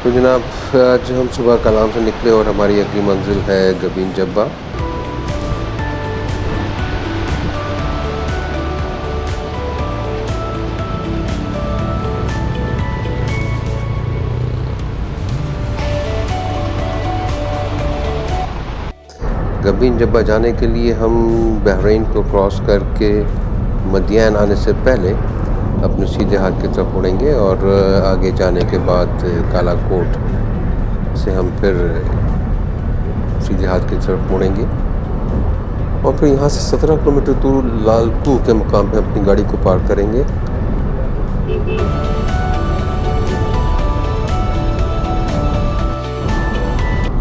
तो जनाब आज हम सुबह कलाम से निकले और हमारी अगली मंजिल है गबीन जब्बा। गबीन जब्बा जाने के लिए हम बहरीन को क्रॉस करके मदियान आने से पहले अपने सीधे हाथ की तरफ मुड़ेंगे और आगे जाने के बाद कालाकोट से हम फिर सीधे हाथ की तरफ मुड़ेंगे और फिर यहाँ से 17 किलोमीटर दूर लालकू के मुकाम पे अपनी गाड़ी को पार्क करेंगे।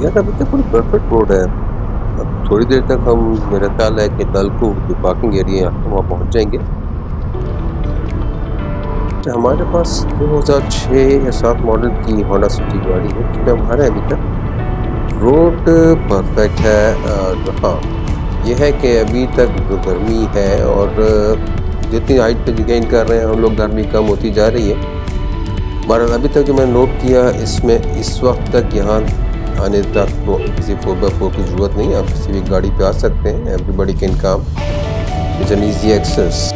यार अभी तक पूरी परफेक्ट रोड है। अब थोड़ी देर तक हम, मेरा ख्याल है कि लालकू जो पार्किंग एरिया है वहाँ पहुँच जाएंगे। हमारे पास 2006 या 7 मॉडल की होंडा सिटी गाड़ी है जिसमें हम आ रहे हैं। अभी तक रोड परफेक्ट है। हाँ, यह है कि अभी तक जो गर्मी है और जितनी हाइट पे गेन कर रहे हैं हम लोग, गर्मी कम होती जा रही है। बहरहाल अभी तक जो मैंने नोट किया, इसमें इस वक्त तक यहाँ आने तक तो किसी 4x4 की ज़रूरत नहीं है। आप किसी भी गाड़ी पे आ सकते हैं। Everybody can come, it's an easy access.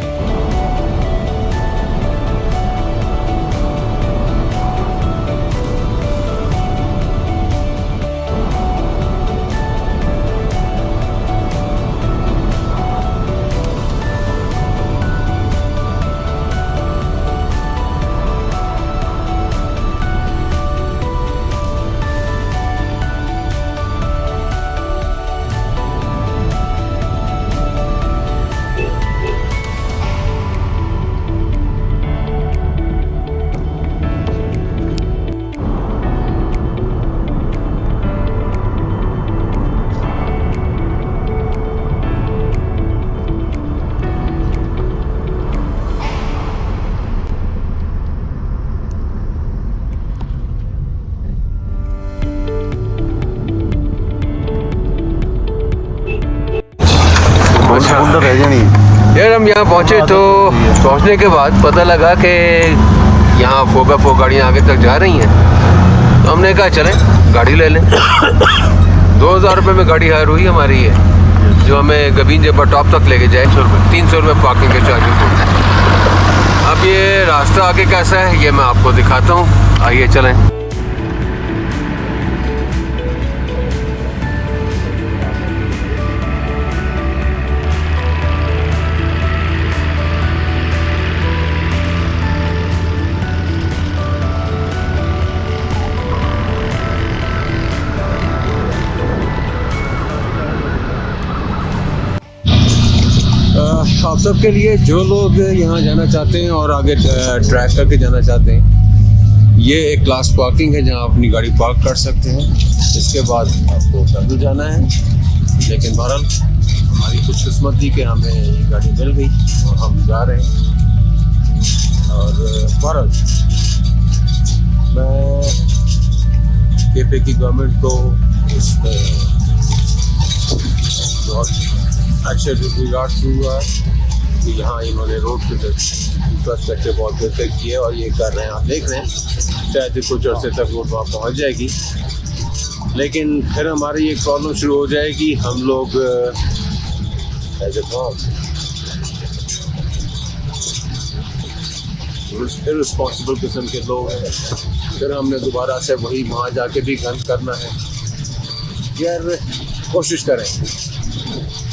यार हम यहाँ पहुँचे तो पहुँचने के बाद पता लगा कि यहाँ 4x4 गाड़ियाँ आगे तक जा रही हैं। तो हमने कहा चलें गाड़ी ले लें। 2000 रुपये में गाड़ी हायर हुई हमारी है, जो हमें गबीन जब्बा टॉप तक लेके जाए। 300 रुपये पार्किंग के चार्जेस होते हैं। अब ये रास्ता आगे कैसा है ये मैं आपको दिखाता हूँ, आइए चलें। आप सब के लिए जो लोग यहाँ जाना चाहते हैं और आगे ट्रैक करके जाना चाहते हैं, ये एक क्लास पार्किंग है जहाँ अपनी गाड़ी पार्क कर सकते हैं। इसके बाद आपको पैदल जाना है, लेकिन बहरहाल हमारी खुशकिस्मत थी कि हमें ये गाड़ी मिल गई और हम जा रहे हैं। और बहरहाल मैं KP की गवर्नमेंट को इसमें बहुत अच्छे रिगार्ड हुआ कि यहाँ इन्होंने रोड के इंफ्रास्ट्रक्चर बहुत बेहतर किया और ये कर रहे हैं। आप देख रहे हैं शायद कुछ अर्से तक रोड वहाँ पहुँच जाएगी, लेकिन फिर हमारी ये प्रॉब्लम शुरू हो जाएगी। हम लोग एज ए इररिस्पॉन्सिबल किस्म के लोग हैं। फिर हमने दोबारा से वही वहाँ जाके भी गंद करना है। यार कोशिश करें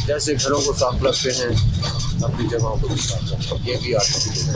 जैसे घरों को साफ रखते हैं अपनी जगहों को भी साफ रखें, ये भी आती है।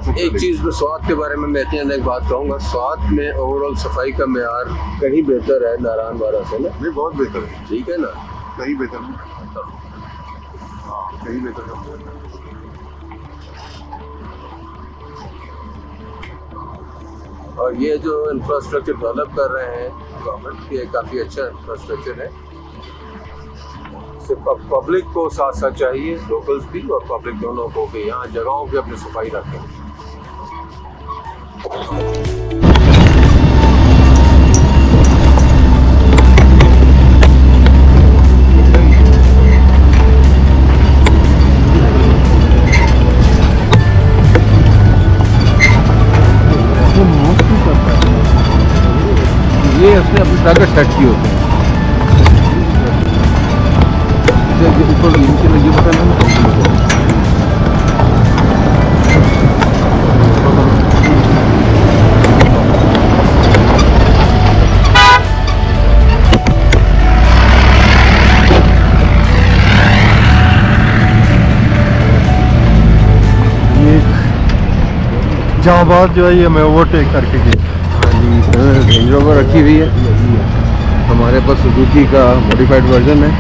एक चीज़ में स्वाद के बारे में मैं इतनी एक बात कहूँगा, स्वाद में ओवरऑल सफाई का मेयार कहीं बेहतर है नारायण वाला से ना? नहीं, बहुत बेहतर है। ठीक है ना? कहीं बेहतर नहीं। हाँ, कहीं बेहतर है। और ये जो इंफ्रास्ट्रक्चर डेवलप कर रहे हैं गवर्नमेंट, ये काफ़ी अच्छा इंफ्रास्ट्रक्चर है। सिर्फ पब्लिक को साथ साथ चाहिए, लोकल्स भी और पब्लिक दोनों को भी यहाँ जगहों पे अपनी सफाई रखें। ये उसने अपनी टारगेट सेट की होते हैं। ऊपर नीचे लगी जहाँ बात जो है ये मैं ओवरटेक करके गई। रेंज रोवर रखी हुई है, हमारे पास सुजुकी का मॉडिफाइड वर्जन है।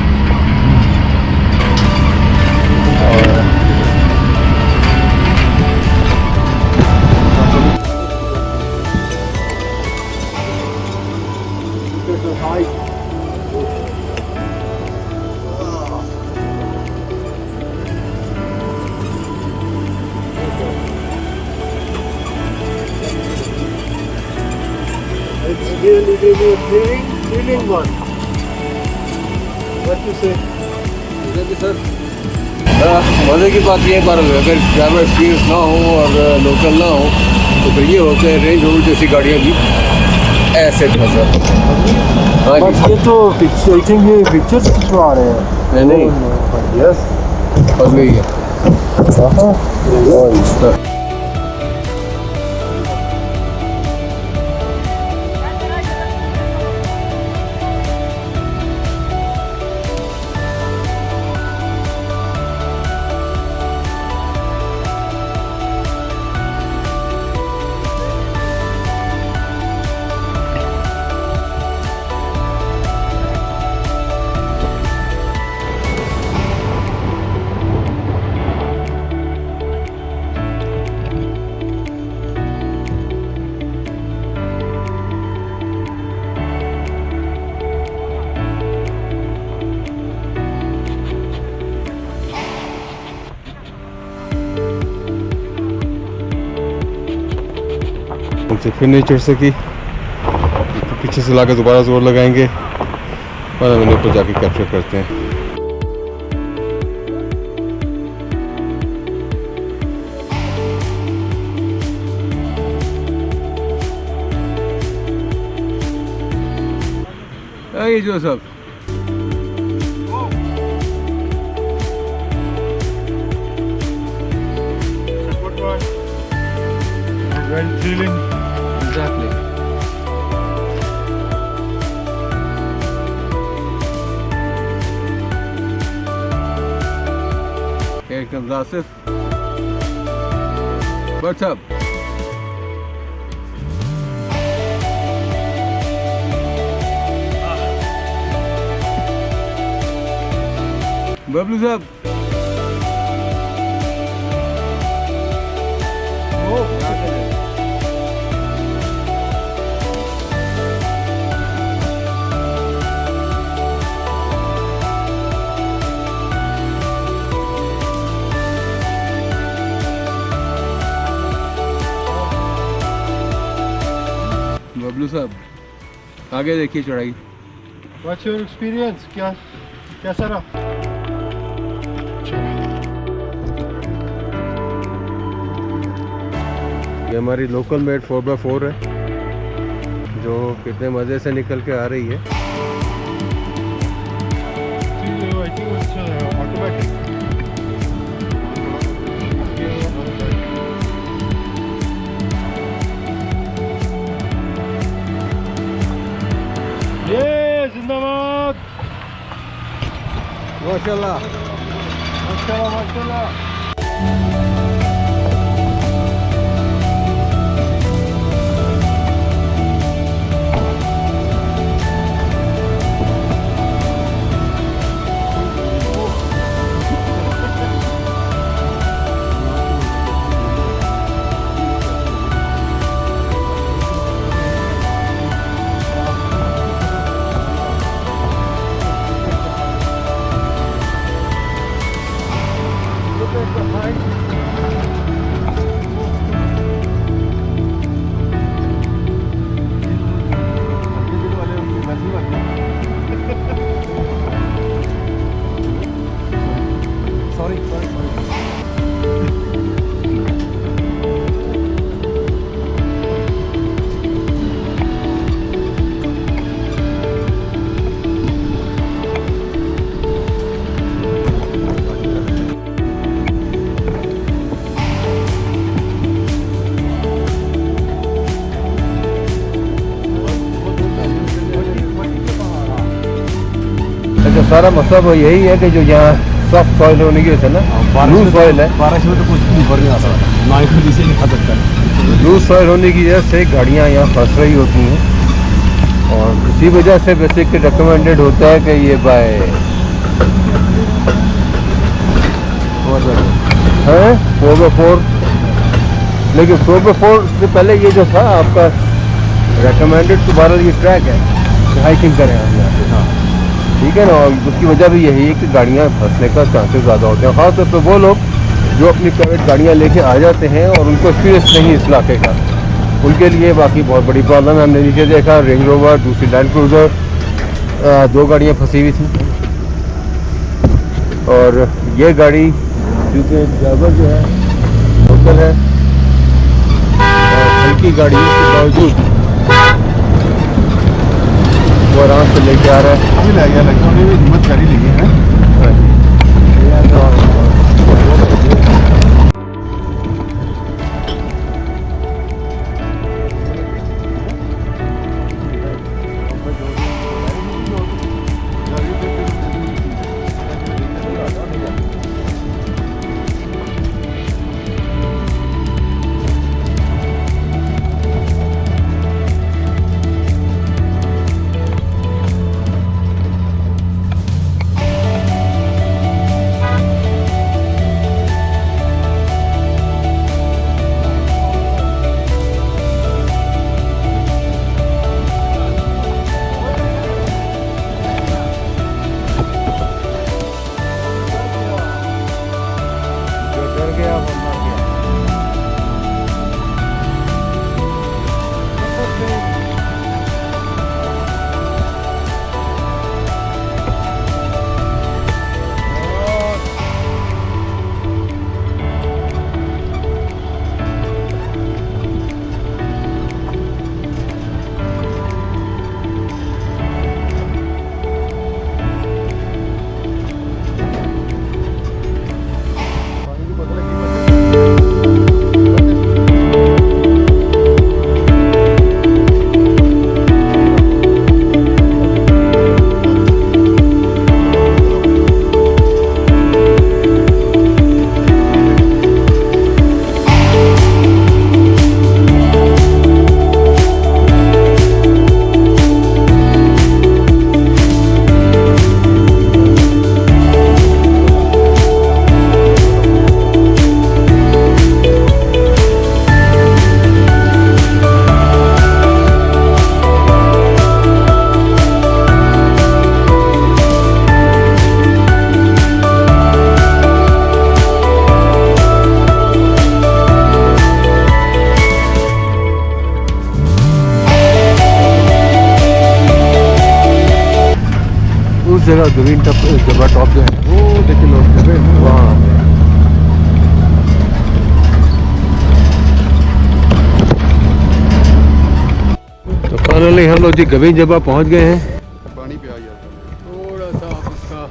Really, really thrilling one. What you say? Sir मज़े की बात ये है, पर अगर ड्राइवर एक्सपीरियंस ना हो और लोकल ना हो तो फिर ये होते हैं रेंज रोवर जैसी गाड़ियाँ भी ऐसे फंसा। बट ये तो पिक्चर, आई थिंक ये पिक्चर्स खिंचवा रहे हैं। नहीं यस, फंस गई है। उनसे फिर नहीं चढ़ सकी, तो पीछे से लाकर दोबारा जोर लगाएंगे और हम इन्हें ऊपर जाके कैप्चर करते हैं। ये जो सब Very thrilling. Exactly. Here comes Asif. What's up? Bablu's up. Bablu साहब आगे देखिए चढ़ाई। What's your experience? कैसा रहा? ये हमारी लोकल मेड 4x4 है जो कितने मज़े से निकल के आ रही है। जिंदाबाद, माशाल्लाह माशाल्लाह माशाल्लाह। सारा मसला वो यही है कि जो यहाँ सॉफ्ट सॉइल होने की वजह से ना लूज सॉइल है, बारिश में तो कुछ भी ऊपर नहीं आ सकता, ना ही खुद इसे नहीं खा सकता। लूज सॉइल होने की वजह से गाड़ियाँ यहाँ फंस रही होती हैं और इसी वजह से बेसिक रिकमेंडेड होता है कि ये बाय है 4x4। लेकिन 4x4 से पहले ये जो था आपका रेकमेंडेड दोबारा ये ट्रैक है कि हाइकिंग करें हम यहाँ पे। हाँ ठीक है ना, और उसकी वजह भी यही है कि गाड़ियाँ फंसने का चांसेस ज़्यादा होते हैं, ख़ासतौर पर वो लोग जो अपनी प्राइवेट गाड़ियाँ लेके आ जाते हैं और उनको एक्सपीरियंस नहीं इस इलाके का, उनके लिए बाकी बहुत बड़ी प्रॉब्लम है। हमने नीचे देखा रेंज रोवर, दूसरी लैंड क्रूजर, 2 गाड़ियाँ फंसी हुई थी। और ये गाड़ी क्योंकि ड्राइवर जो है लोकल है और हल्की गाड़ी के बावजूद वो आराम से लेके आ रहा है। अभी ले गया लगता है, उन्होंने हिम्मत करी ली है। जगह ग्रीन टॉप जगह टॉप जो है वो देखिए लोग वहाँ तो फाइनली हम लोग जी गवीन जबा पहुँच गए हैं। पानी पे आ गया थोड़ा सा आप इसका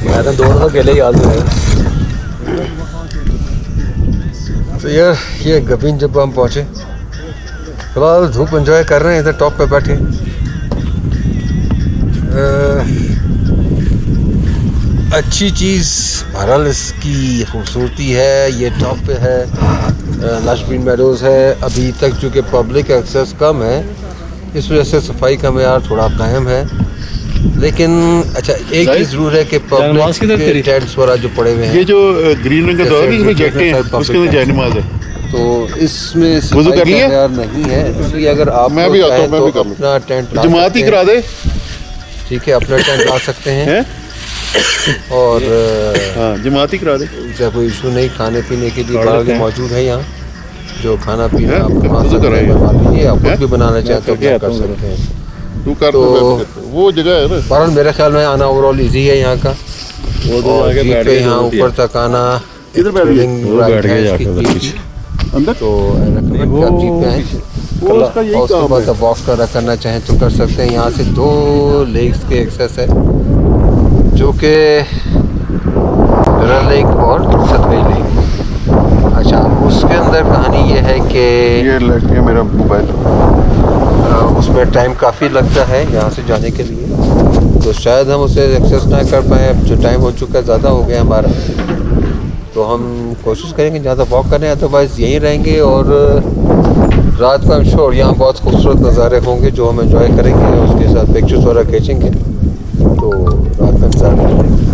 मैं तो दौड़ तो अकेले ही याद है। तो यार ये गवीन जब हम पहुँचे, फिलहाल धूप एंजॉय कर रहे हैं इधर टॉप पे बैठे। अच्छी चीज़ बहरहाल इसकी खूबसूरती है, ये टॉप पे है, लश ग्रीन मेडोज़ है। अभी तक चूँकि पब्लिक एक्सेस कम है इस वजह से सफाई का मेयार थोड़ा कायम है, लेकिन अच्छा एक चीज़ ज़रूर है कि पब्लिक के टेंट्स वगैरह जो पड़े हुए हैं, ये जो ग्रीन रंग का दौर है इसमें जट्टे हैं, उसके अंदर जय नमाज है, तो इसमें वुज़ू कर सफाई का लिया? मेयार नहीं है। इसलिए अगर आप मैं भी आता हूँ, मैं तो भी कर लूँ। अपना टेंट ला जमात ही सकते करा हैं। दे ठीक है, अपना टेंट ला सकते हैं हैं? और हाँ जमात ही करा दे। इसका कोई इशू नहीं। खाने पीने के लिए और बाहर रखते हैं। मौजूद है यहाँ, जो खाना पीना हैं? आप बना वुज़ू सकते हैं, कराइए। बनवा लीजिए। आप खुद हैं? भी बनाना चाहते हो करके क्या आता कर हूँ सकते हैं। तू कर तो- वो जगह है ना, बहरहाल मेरे ख्याल में आना ओवरऑल इजी है यहाँ का, और जीप पे यहाँ ऊपर तक आना इधर बैठ गए, अंदर तो recommend कि आप जीप पे आएँ। वो उसका यही और उसके काम बाद है। आप वॉक कर करना चाहें तो कर सकते हैं। यहाँ से 2 लेक्स के एक्सेस है, जो कि डरा लेक और सतवेज लेक। अच्छा, उसके अंदर कहानी ये है कि ये लड़की है मेरा मोबाइल। उसमें टाइम काफ़ी लगता है यहाँ से जाने के लिए, तो शायद हम उसे एक्सेस ना कर पाएँ। अब जो टाइम हो चुका है ज़्यादा हो गया हमारा, तो हम कोशिश करेंगे ज़्यादा वॉक करें, अदरवाइज़ यहीं रहेंगे। और रात को हम श्योर यहाँ बहुत खूबसूरत नज़ारे होंगे जो हम एंजॉय करेंगे, उसके साथ पिक्चर्स वगैरह खींचेंगे, तो रात में इंतजार करेंगे।